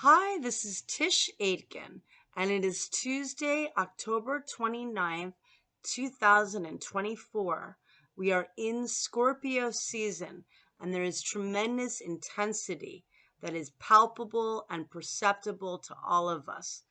Hi, this is Tisch Aitken, and it is Tuesday, October 29th, 2024. We are in Scorpio season, and there is tremendous intensity that is palpable and perceptible to all of us.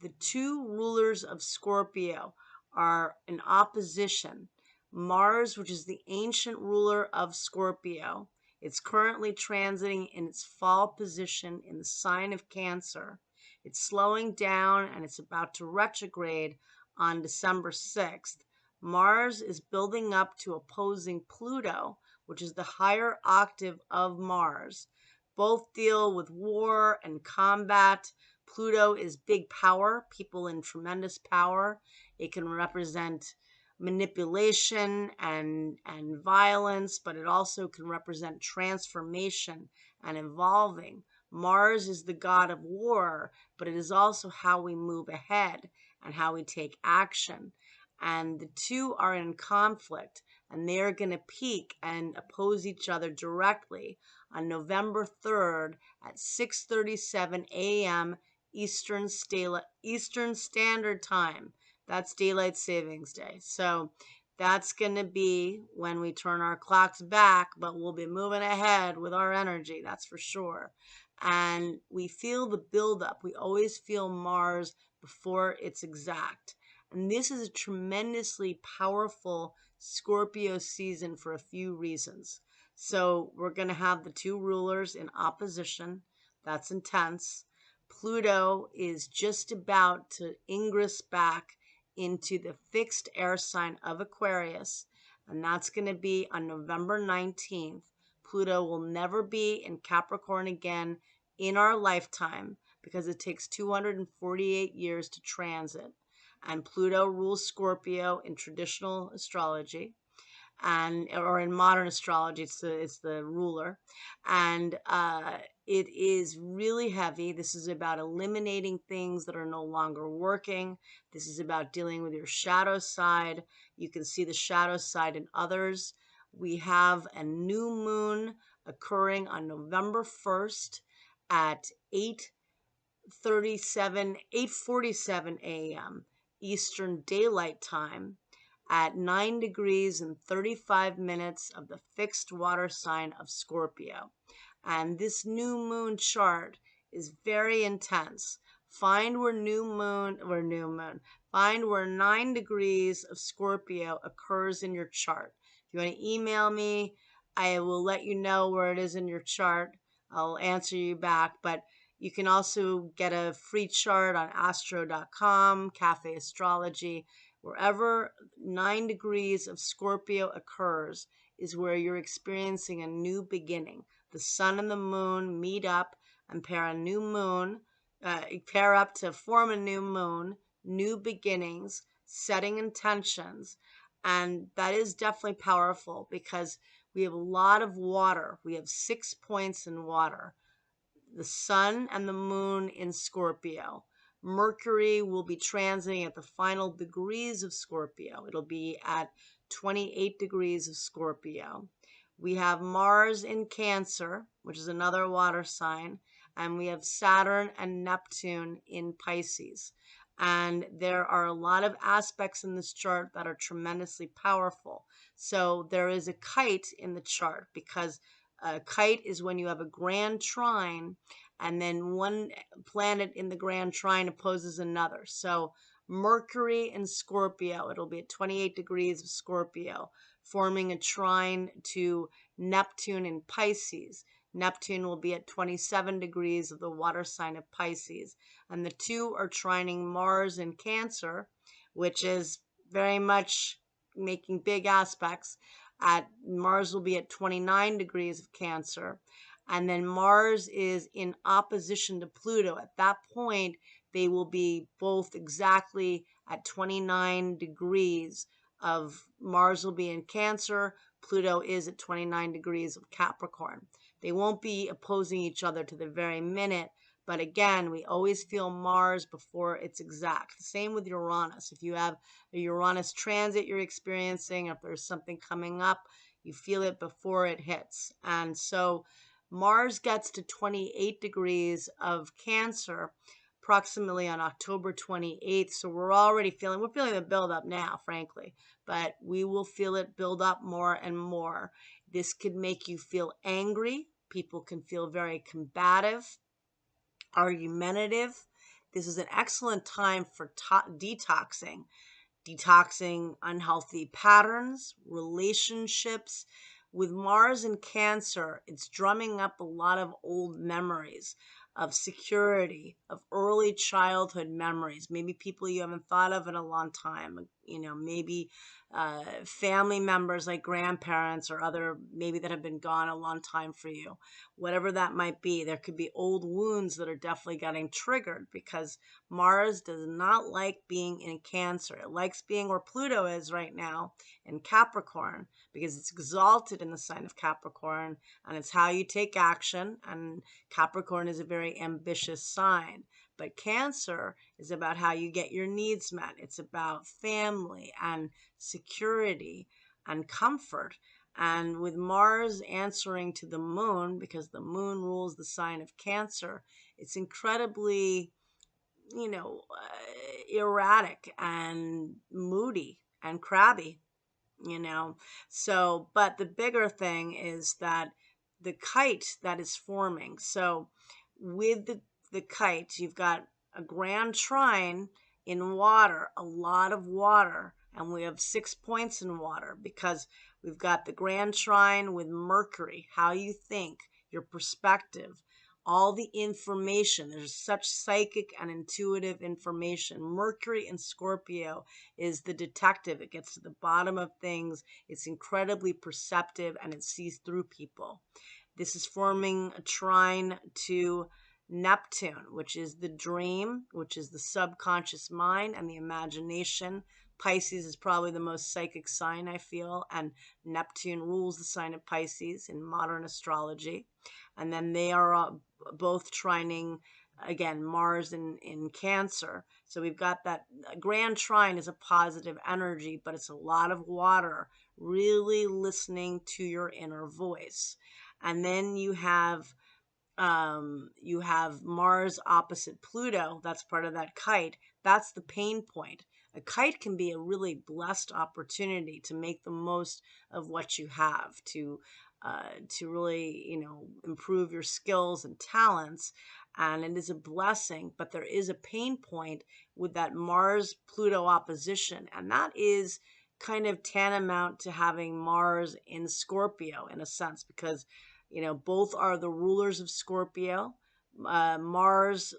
The two rulers of Scorpio are in opposition. Mars, which is the ancient ruler of Scorpio, it's currently transiting in its fall position in the sign of Cancer. It's slowing down and it's about to retrograde on December 6th. Mars is building up to opposing Pluto, which is the higher octave of Mars. Both deal with war and combat. Pluto is big power, people in tremendous power. It can represent manipulation and violence, but it also can represent transformation and evolving. Mars is the god of war, but it is also how we move ahead and how we take action. And the two are in conflict, and they're going to peak and oppose each other directly on November 3rd at 6:37 a.m. Eastern Standard Time. That's daylight savings day. So that's going to be when we turn our clocks back, but we'll be moving ahead with our energy, that's for sure. And we feel the buildup. We always feel Mars before it's exact. And this is a tremendously powerful Scorpio season for a few reasons. So we're going to have the two rulers in opposition. That's intense. Pluto is just about to ingress back into the fixed air sign of Aquarius, and that's going to be on November 19th. Pluto will never be in Capricorn again in our lifetime because it takes 248 years to transit. And Pluto rules Scorpio in traditional astrology, and or in modern astrology it's the ruler, and it is really heavy. This is about eliminating things that are no longer working. This is about dealing with your shadow side. You can see the shadow side in others. We have a new moon occurring on November 1st at 8:47 a.m. Eastern Daylight Time at 9 degrees and 35 minutes of the fixed water sign of Scorpio. And this new moon chart is very intense. Find where find where 9 degrees of Scorpio occurs in your chart. If you want to email me, I will let you know where it is in your chart. I'll answer you back, but you can also get a free chart on astro.com, Cafe Astrology. Wherever 9 degrees of Scorpio occurs is where you're experiencing a new beginning. The sun and the moon meet up and pair up to form a new moon, new beginnings, setting intentions. And that is definitely powerful because we have a lot of water. We have 6 points in water. The sun and the moon in Scorpio. Mercury will be transiting at the final degrees of Scorpio. It'll be at 28 degrees of Scorpio. We have Mars in Cancer, which is another water sign, and we have Saturn and Neptune in Pisces. And there are a lot of aspects in this chart that are tremendously powerful. So there is a kite in the chart because a kite is when you have a grand trine and then one planet in the grand trine opposes another. So Mercury in Scorpio, it'll be at 28 degrees of Scorpio, forming a trine to Neptune in Pisces. Neptune will be at 27 degrees of the water sign of Pisces. And the two are trining Mars in Cancer, which is very much making big aspects. Mars will be at 29 degrees of Cancer. And then Mars is in opposition to Pluto. At that point, they will be both exactly at 29 degrees of Mars will be in Cancer. Pluto is at 29 degrees of Capricorn. They won't be opposing each other to the very minute. But again, we always feel Mars before it's exact. Same with Uranus. If you have a Uranus transit you're experiencing, if there's something coming up, you feel it before it hits. And so Mars gets to 28 degrees of Cancer approximately on October 28th. So we're feeling the build up now, frankly, but we will feel it build up more and more. This could make you feel angry. People can feel very combative, argumentative. This is an excellent time for detoxing unhealthy patterns, relationships. With Mars in Cancer, it's drumming up a lot of old memories of security, of early childhood memories, maybe people you haven't thought of in a long time, maybe family members like grandparents or other, maybe that have been gone a long time for you. Whatever that might be, there could be old wounds that are definitely getting triggered because Mars does not like being in Cancer. It likes being where Pluto is right now in Capricorn because it's exalted in the sign of Capricorn, and it's how you take action. And Capricorn is a very ambitious sign. But Cancer is about how you get your needs met. It's about family and security and comfort. And with Mars answering to the moon, because the moon rules the sign of Cancer, it's incredibly, erratic and moody and crabby, you know. So, but the bigger thing is that the kite that is forming. So, with the kite, you've got a grand trine in water, a lot of water, and we have 6 points in water because we've got the grand trine with Mercury, how you think, your perspective, all the information. There's such psychic and intuitive information. Mercury in Scorpio is the detective. It gets to the bottom of things. It's incredibly perceptive and it sees through people. This is forming a trine to Neptune, which is the dream, which is the subconscious mind and the imagination. Pisces is probably the most psychic sign, I feel, and Neptune rules the sign of Pisces in modern astrology. And then they are both trining, again, Mars in Cancer. So we've got that grand trine is a positive energy, but it's a lot of water, really listening to your inner voice. And then you have Mars opposite Pluto. That's part of that kite. That's the pain point. A kite can be a really blessed opportunity to make the most of what you have, to really, improve your skills and talents. And it is a blessing, but there is a pain point with that Mars Pluto opposition. And that is kind of tantamount to having Mars in Scorpio in a sense, because both are the rulers of Scorpio. Mars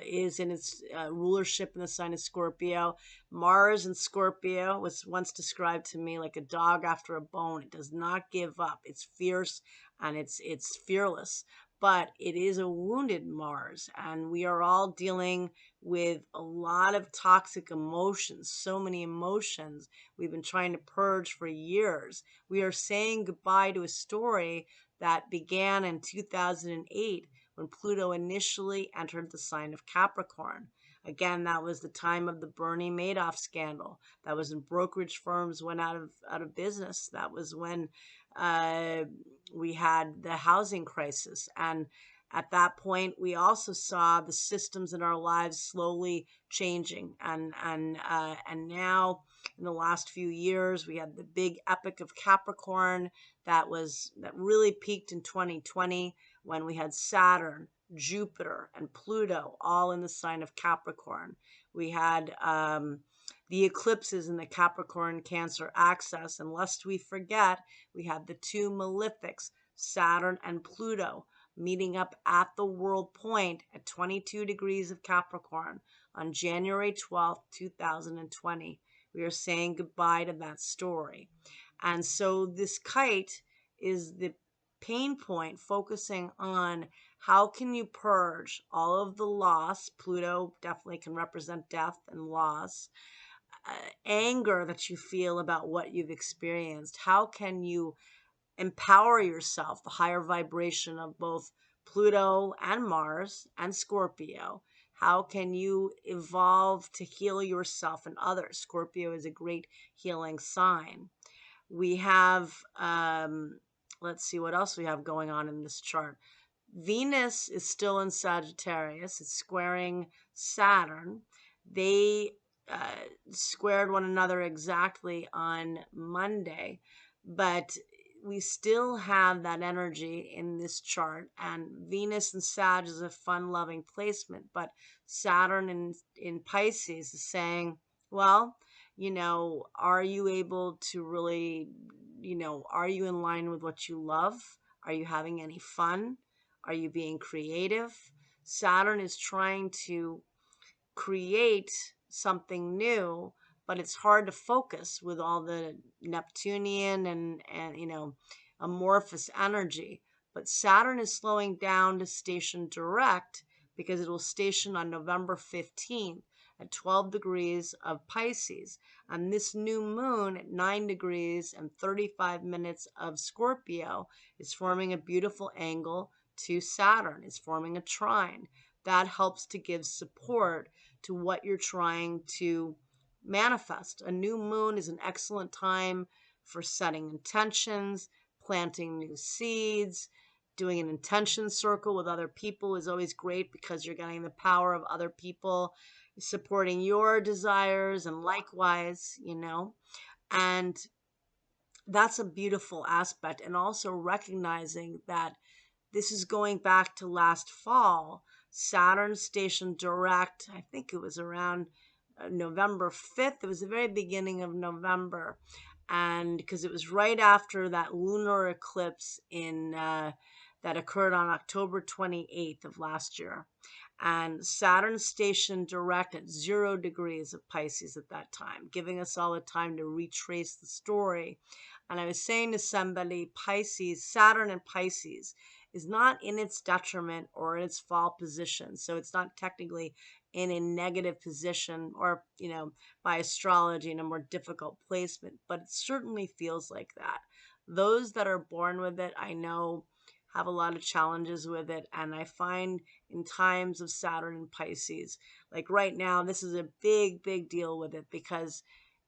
is in its rulership in the sign of Scorpio. Mars in Scorpio was once described to me like a dog after a bone. It does not give up. It's fierce and it's fearless, but it is a wounded Mars, and we are all dealing with a lot of toxic emotions, so many emotions we've been trying to purge for years. We are saying goodbye to a story that began in 2008 when Pluto initially entered the sign of Capricorn. Again, that was the time of the Bernie Madoff scandal. That was when brokerage firms went out of business. That was when we had the housing crisis. And at that point, we also saw the systems in our lives slowly changing. And now, in the last few years, we had the big epic of Capricorn that really peaked in 2020 when we had Saturn, Jupiter, and Pluto all in the sign of Capricorn. We had the eclipses in the Capricorn Cancer axis, and lest we forget, we had the two malefics, Saturn and Pluto, meeting up at the world point at 22 degrees of Capricorn on January 12th, 2020. We are saying goodbye to that story. And so this kite is the pain point, focusing on how can you purge all of the loss. Pluto definitely can represent death and loss, anger that you feel about what you've experienced. How can you empower yourself, the higher vibration of both Pluto and Mars and Scorpio? How can you evolve to heal yourself and others? Scorpio is a great healing sign. We have Let's see what else we have going on in this chart. Venus is still in Sagittarius. It's squaring Saturn. They squared one another exactly on Monday, but we still have that energy in this chart. And Venus and Sag is a fun-loving placement, but Saturn in Pisces is saying, well, are you able to really, are you in line with what you love? Are you having any fun? Are you being creative? Saturn is trying to create something new, but it's hard to focus with all the Neptunian and amorphous energy. But Saturn is slowing down to station direct because it will station on November 15th at 12 degrees of Pisces. And this new moon at 9 degrees and 35 minutes of Scorpio is forming a beautiful angle to Saturn. It's forming a trine. That helps to give support to what you're trying to manifest. A new moon is an excellent time for setting intentions, planting new seeds. Doing an intention circle with other people is always great because you're getting the power of other people supporting your desires, and likewise, and that's a beautiful aspect. And also recognizing that this is going back to last fall. Saturn stationed direct, I think it was around November 5th. It was the very beginning of November. And because it was right after that lunar eclipse that occurred on October 28th of last year. And Saturn stationed direct at 0 degrees of Pisces at that time, giving us all the time to retrace the story. And I was saying to somebody, Saturn and Pisces is not in its detriment or in its fall position. So it's not technically in a negative position or, by astrology in a more difficult placement, but it certainly feels like that. Those that are born with it, I know, have a lot of challenges with it. And I find in times of Saturn and Pisces, like right now, this is a big, big deal with it because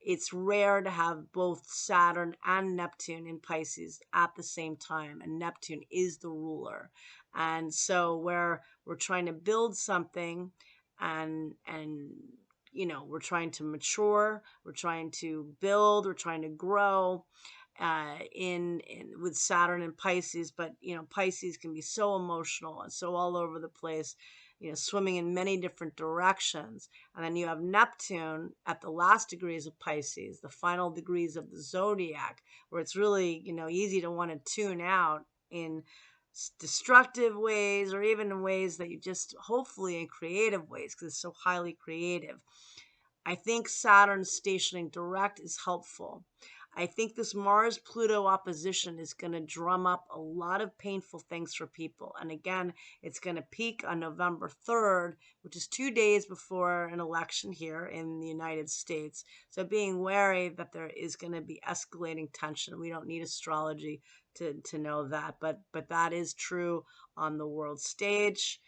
it's rare to have both Saturn and Neptune in Pisces at the same time, and Neptune is the ruler. And so where we're trying to build something and we're trying to mature, we're trying to build, we're trying to grow in with Saturn and Pisces. But Pisces can be so emotional and so all over the place, swimming in many different directions. And then you have Neptune at the last degrees of Pisces, the final degrees of the zodiac, where it's really, easy to want to tune out in destructive ways, or even in ways that you just, hopefully in creative ways, because it's so highly creative. I think Saturn stationing direct is helpful. I think this Mars-Pluto opposition is going to drum up a lot of painful things for people. And again, it's going to peak on November 3rd, which is 2 days before an election here in the United States. So being wary that there is going to be escalating tension. We don't need astrology to know that, but that is true on the world stage.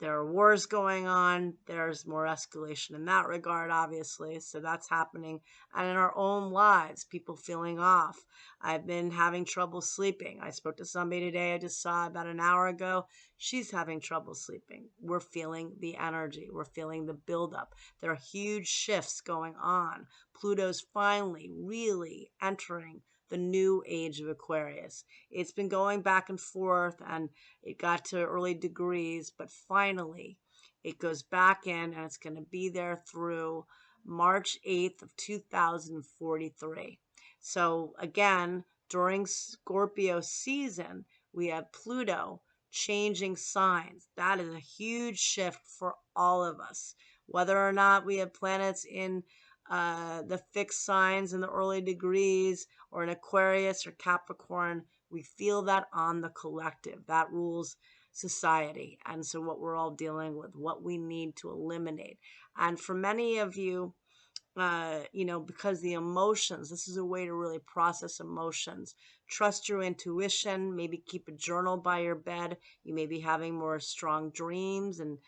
There are wars going on. There's more escalation in that regard, obviously. So that's happening. And in our own lives, people feeling off. I've been having trouble sleeping. I spoke to somebody today I just saw about an hour ago. She's having trouble sleeping. We're feeling the energy. We're feeling the buildup. There are huge shifts going on. Pluto's finally really entering the new age of Aquarius. It's been going back and forth, and it got to early degrees, but finally it goes back in, and it's going to be there through March 8th of 2043. So again, during Scorpio season, we have Pluto changing signs. That is a huge shift for all of us. Whether or not we have planets in the fixed signs in the early degrees, or in Aquarius or Capricorn, we feel that on the collective. That rules society. And so what we're all dealing with, what we need to eliminate. And for many of you, because the emotions, this is a way to really process emotions. Trust your intuition, maybe keep a journal by your bed. You may be having more strong dreams and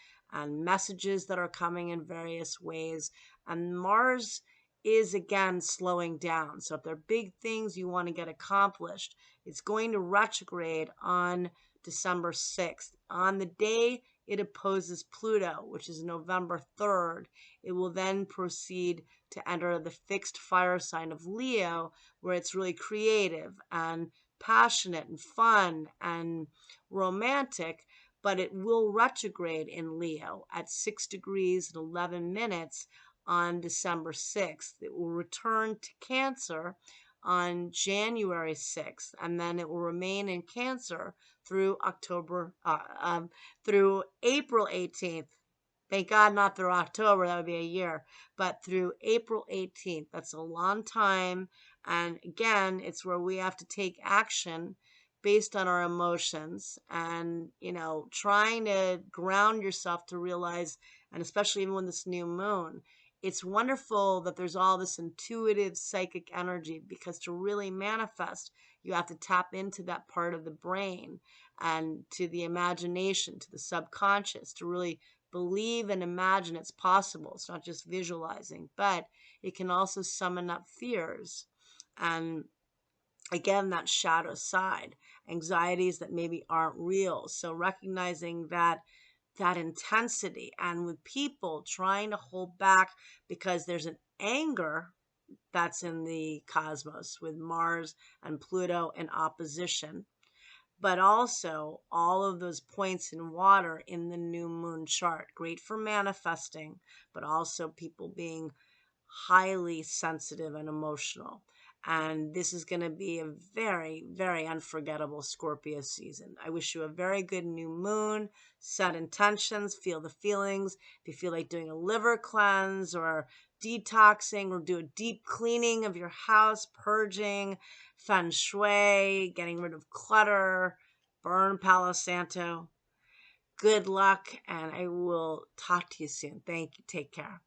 messages that are coming in various ways. And Mars is again slowing down. So if there are big things you want to get accomplished, It's going to retrograde on December 6th. On the day it opposes Pluto, which is November 3rd, it will then proceed to enter the fixed fire sign of Leo, where it's really creative and passionate and fun and romantic, but it will retrograde in Leo at 6 degrees and 11 minutes on December 6th. It will return to Cancer on January 6th, and then it will remain in Cancer through through April 18th. Thank God not through October, that would be a year, but through April 18th. That's a long time. And again, it's where we have to take action based on our emotions and, trying to ground yourself to realize, and especially even when this new moon, it's wonderful that there's all this intuitive psychic energy, because to really manifest, you have to tap into that part of the brain and to the imagination, to the subconscious, to really believe and imagine it's possible. It's not just visualizing, but it can also summon up fears. And again, that shadow side, anxieties that maybe aren't real. So recognizing that intensity, and with people trying to hold back because there's an anger that's in the cosmos with Mars and Pluto in opposition, but also all of those points in water in the new moon chart. Great for manifesting, but also people being highly sensitive and emotional. And this is going to be a very, very unforgettable Scorpio season. I wish you a very good new moon. Set intentions, feel the feelings. If you feel like doing a liver cleanse or detoxing, or do a deep cleaning of your house, purging, feng shui, getting rid of clutter, burn Palo Santo. Good luck, and I will talk to you soon. Thank you. Take care.